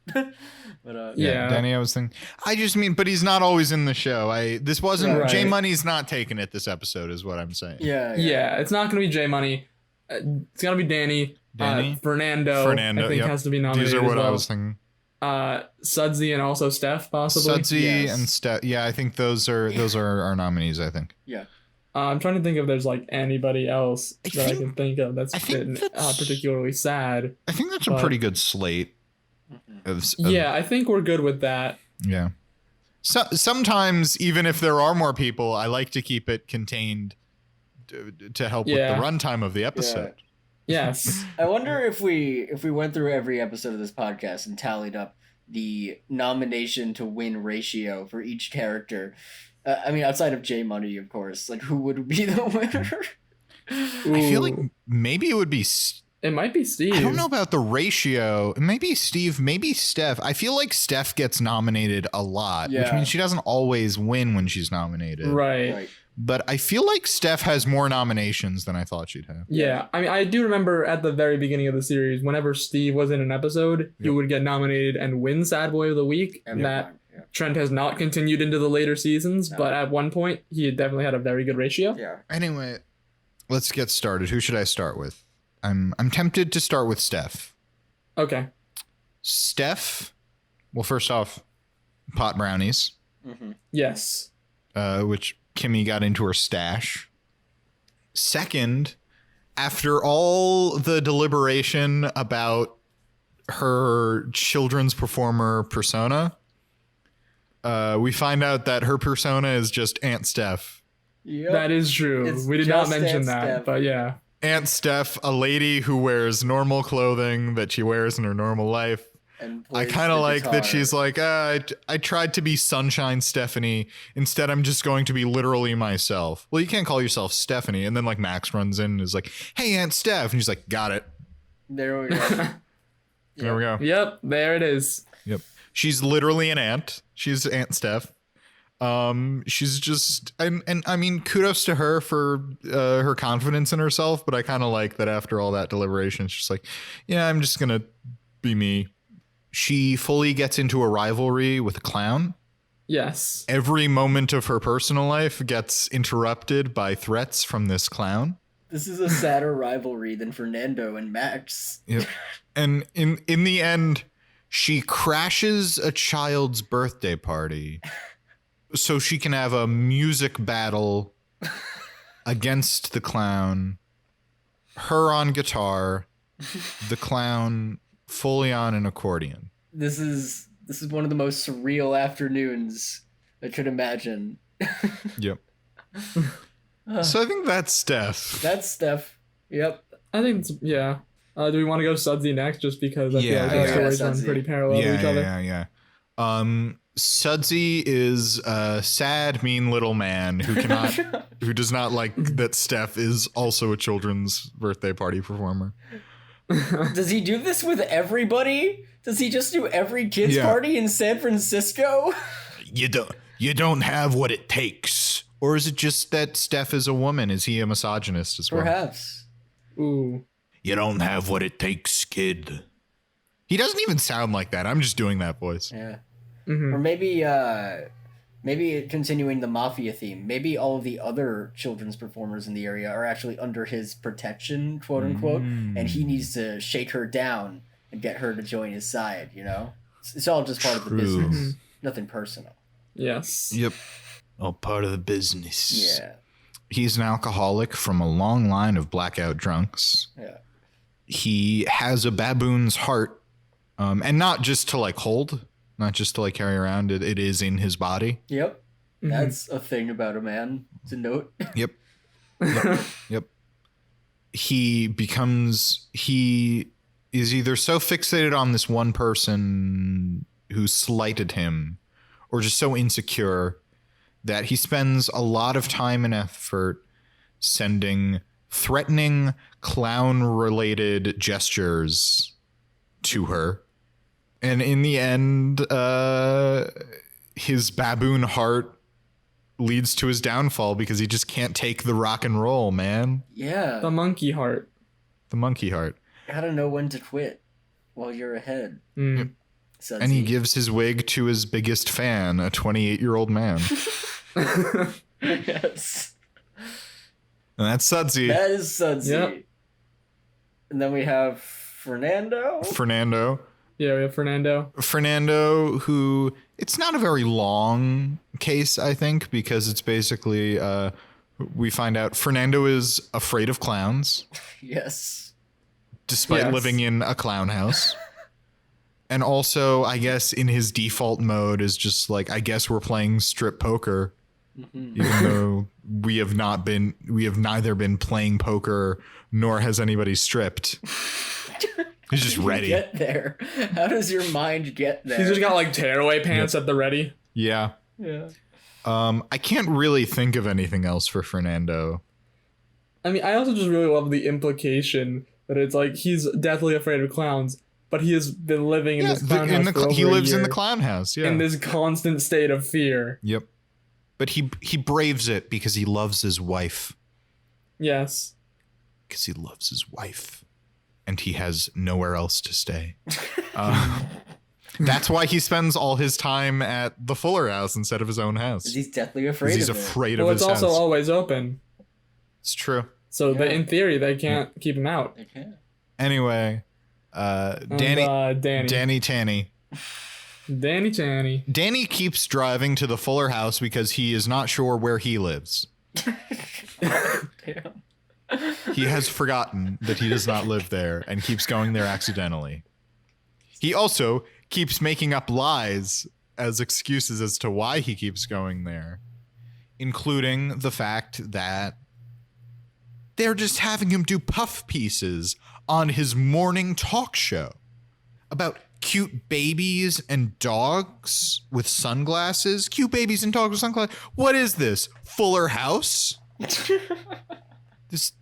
But Yeah. Danny, I was thinking. I just mean, but he's not always in the show. This wasn't. Right. J Money's not taking it this episode, is what I'm saying. Yeah, it's not gonna be J Money. It's gonna be Danny. Fernando. I think yep. has to be nominated. These are what as well. I was thinking. Sudsy and also Steph possibly. Sudsy Yes. and Steph. Yeah, I think those are our nominees. I think. Yeah. I'm trying to think if there's like anybody else I can think of that's been particularly sad. I think that's a pretty good slate. Yeah, I think we're good with that. Yeah. So sometimes, even if there are more people, I like to keep it contained to help with the runtime of the episode. Yes. I wonder if we went through every episode of this podcast and tallied up the nomination to win ratio for each character. I mean, outside of J Money, of course. Like, who would be the winner? I feel like maybe it would be. It might be Steve. I don't know about the ratio. Maybe Steve. Maybe Steph. I feel like Steph gets nominated a lot, which means she doesn't always win when she's nominated. Right. But I feel like Steph has more nominations than I thought she'd have. Yeah. I mean, I do remember at the very beginning of the series, whenever Steve was in an episode, he would get nominated and win Sad Boy of the Week. And that trend has not continued into the later seasons, but at one point, he definitely had a very good ratio. Yeah. Anyway, let's get started. Who should I start with? I'm tempted to start with Steph. Okay. Steph, well, first off, pot brownies. Mm-hmm. Yes. Which Kimmy got into her stash. Second, after all the deliberation about her children's performer persona, we find out that her persona is just Aunt Steph. Yep. That is true. We did not mention that, but yeah. Aunt Steph, a lady who wears normal clothing that she wears in her normal life. I kind of like that she's like, I tried to be Sunshine Stephanie. Instead, I'm just going to be literally myself. Well, you can't call yourself Stephanie. And then like Max runs in and is like, hey, Aunt Steph. And she's like, got it. There we go. There we go. Yep, there it is. Yep. She's literally an aunt. She's Aunt Steph. She's just, and I mean, kudos to her for her confidence in herself. But I kind of like that after all that deliberation, she's like, yeah, I'm just going to be me. she fully gets into a rivalry with a clown. Yes. Every moment of her personal life gets interrupted by threats from this clown. This is a sadder rivalry than Fernando and Max. Yep. And in the end, she crashes a child's birthday party so she can have a music battle against the clown. Her on guitar, the clown fully on an accordion. This is one of the most surreal afternoons I could imagine. Yep. So I think that's Steph. That's Steph. Yep. I think it's, yeah. Do we want to go Sudsy next just because I feel like the stories run pretty parallel to each other? Yeah. Sudsy is a sad, mean little man who does not like that Steph is also a children's birthday party performer. Does he do this with everybody? Does he just do every kid's party in San Francisco? You don't have what it takes. Or is it just that Steph is a woman? Is he a misogynist as well? Perhaps. Ooh. You don't have what it takes, kid. He doesn't even sound like that. I'm just doing that voice. Yeah. Mm-hmm. Or maybe continuing the mafia theme. Maybe all of the other children's performers in the area are actually under his protection, quote unquote, and he needs to shake her down and get her to join his side, you know? It's all just part of the business. Nothing personal. Yes. Yep. All part of the business. Yeah. He's an alcoholic from a long line of blackout drunks. Yeah. He has a baboon's heart, and not just to like hold, not just to like carry around. It is in his body. Yep. That's a thing about a man to note. Yep. He is either so fixated on this one person who slighted him or just so insecure that he spends a lot of time and effort sending threatening clown-related gestures to her. And in the end, his baboon heart leads to his downfall because he just can't take the rock and roll, man. Yeah. The monkey heart. The monkey heart. Gotta know when to quit while you're ahead. Mm. Sudsy. And he gives his wig to his biggest fan, a 28-year-old man. Yes. And that's Sudsy. That is Sudsy. Yep. And then we have Fernando. Yeah, we have Fernando, who it's not a very long case, I think, because it's basically we find out Fernando is afraid of clowns. Yes. Despite living in a clown house. And also, I guess in his default mode is just like, I guess we're playing strip poker, even though we have neither been playing poker nor has anybody stripped. He's just ready. Get there. How does your mind get there? He's just got like tearaway pants at the ready. Yeah. Yeah. I can't really think of anything else for Fernando. I mean, I also just really love the implication that it's like he's deathly afraid of clowns, but he has been living in this clown house for over he lives a year, in the clown house, yeah. in this constant state of fear. Yep. But he braves it because he loves his wife. Yes. Because he loves his wife. And he has nowhere else to stay. That's why he spends all his time at the Fuller house instead of his own house. He's deathly afraid of it. He's afraid of Well, his it's house. also always open. It's true. So in theory, they can't keep him out. They can't. Anyway, Danny Tanny. Danny keeps driving to the Fuller house because he is not sure where he lives. Damn. He has forgotten that he does not live there and keeps going there accidentally. He also keeps making up lies as excuses as to why he keeps going there, including the fact that they're just having him do puff pieces on his morning talk show about cute babies and dogs with sunglasses. Cute babies and dogs with sunglasses. What is this? Fuller House? This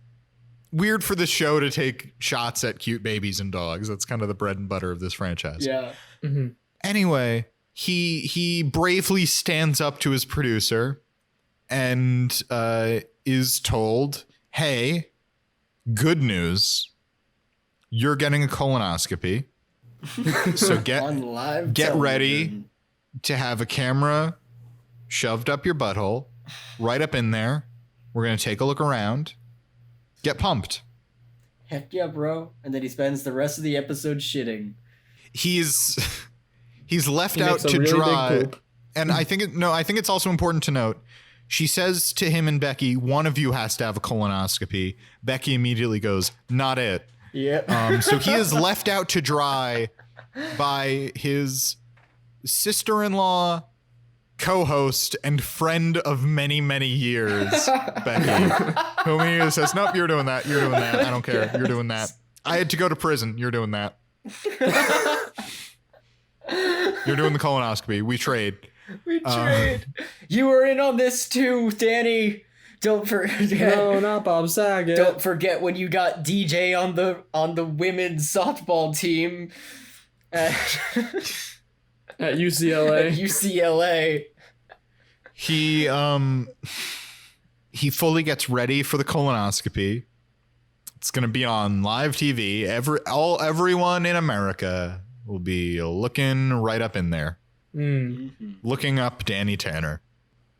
weird for the show to take shots at cute babies and dogs. That's kind of the bread and butter of this franchise. Yeah. Mm-hmm. Anyway, he bravely stands up to his producer and is told, hey, good news. You're getting a colonoscopy. So On live get ready television. to have a camera shoved up your butthole, right up in there. We're going to take a look around. Get pumped. Heck yeah, bro. And then he spends the rest of the episode shitting. He's left He out makes a to really big dry. poop. And I think it's also important to note, she says to him and Becky, one of you has to have a colonoscopy. Becky immediately goes, not it. Yep. So he is left out to dry by his sister-in-law, co-host, and friend of many, many years, Becky, who immediately says, nope, you're doing that. You're doing that. I don't care. You're doing that. I had to go to prison. You're doing that. You're doing the colonoscopy. We trade. We trade. You were in on this too, Danny. Don't forget. No, not Bob Saget. Don't forget when you got DJ on the women's softball team at At UCLA. At UCLA. He fully gets ready for the colonoscopy. It's gonna be on live TV. Everyone in America will be looking right up in there, looking up Danny Tanner.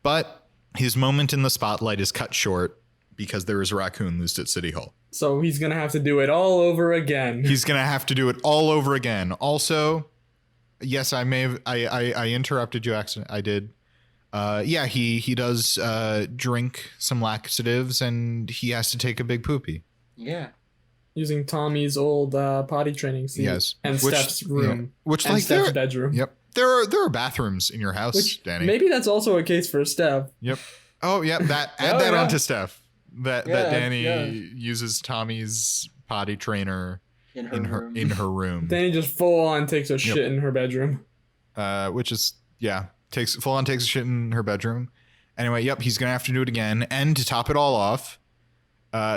But his moment in the spotlight is cut short because there is a raccoon loose at City Hall. So he's gonna have to do it all over again. He's gonna have to do it all over again. Also, yes, I interrupted you accidentally. I did. Yeah, he does drink some laxatives and he has to take a big poopy. Yeah. Using Tommy's old potty training seat. Yes. And Steph's room. Which and like Steph's bedroom. Yep. There are bathrooms in your house, Which Danny. maybe that's also a case for Steph. Yep. Oh, yeah. Add that yeah. onto Steph. That Danny yeah. uses Tommy's potty trainer In her room. Danny just full on takes a shit in her bedroom. Which is takes a shit in her bedroom. Anyway, yep, he's gonna have to do it again. And to top it all off,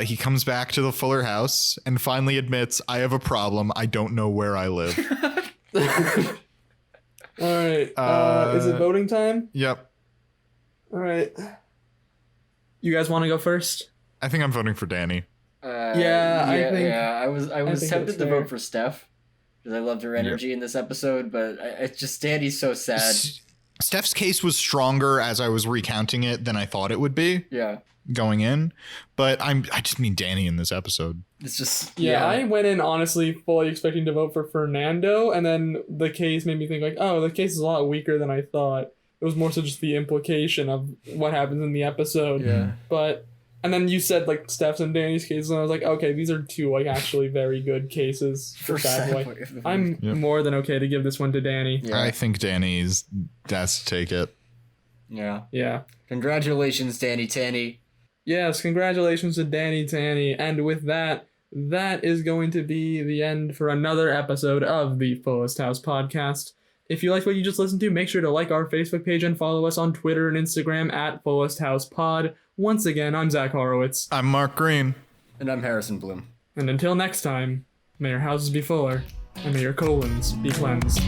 he comes back to the Fuller house and finally admits, I have a problem. I don't know where I live. All right. Is it voting time? Yep. All right. You guys want to go first? I think I'm voting for Danny. I think I was that's tempted to fair. vote for Steph because I loved her energy in this episode, but it's just Danny's so sad. Steph's case was stronger as I was recounting it than I thought it would be. Yeah. Going in, but I just mean Danny in this episode. It's just I went in honestly fully expecting to vote for Fernando, and then the case made me think like, oh, the case is a lot weaker than I thought. It was more so just the implication of what happens in the episode. Yeah. But and then you said like Steph's and Danny's cases, and I was like, okay, these are two like actually very good cases for Sad Boy. I'm more than okay to give this one to Danny. Yeah. I think Danny's has to take it. Yeah. Yeah. Congratulations, Danny Tanny. Yes, congratulations to Danny Tanny. And with that is going to be the end for another episode of the Fullest House Podcast. If you liked what you just listened to, make sure to like our Facebook page and follow us on Twitter and Instagram at Fullest House Pod. Once again, I'm Zach Horowitz. I'm Mark Greene. And I'm Harrison Bloom. And until next time, may your houses be fuller, and may your colons be cleansed.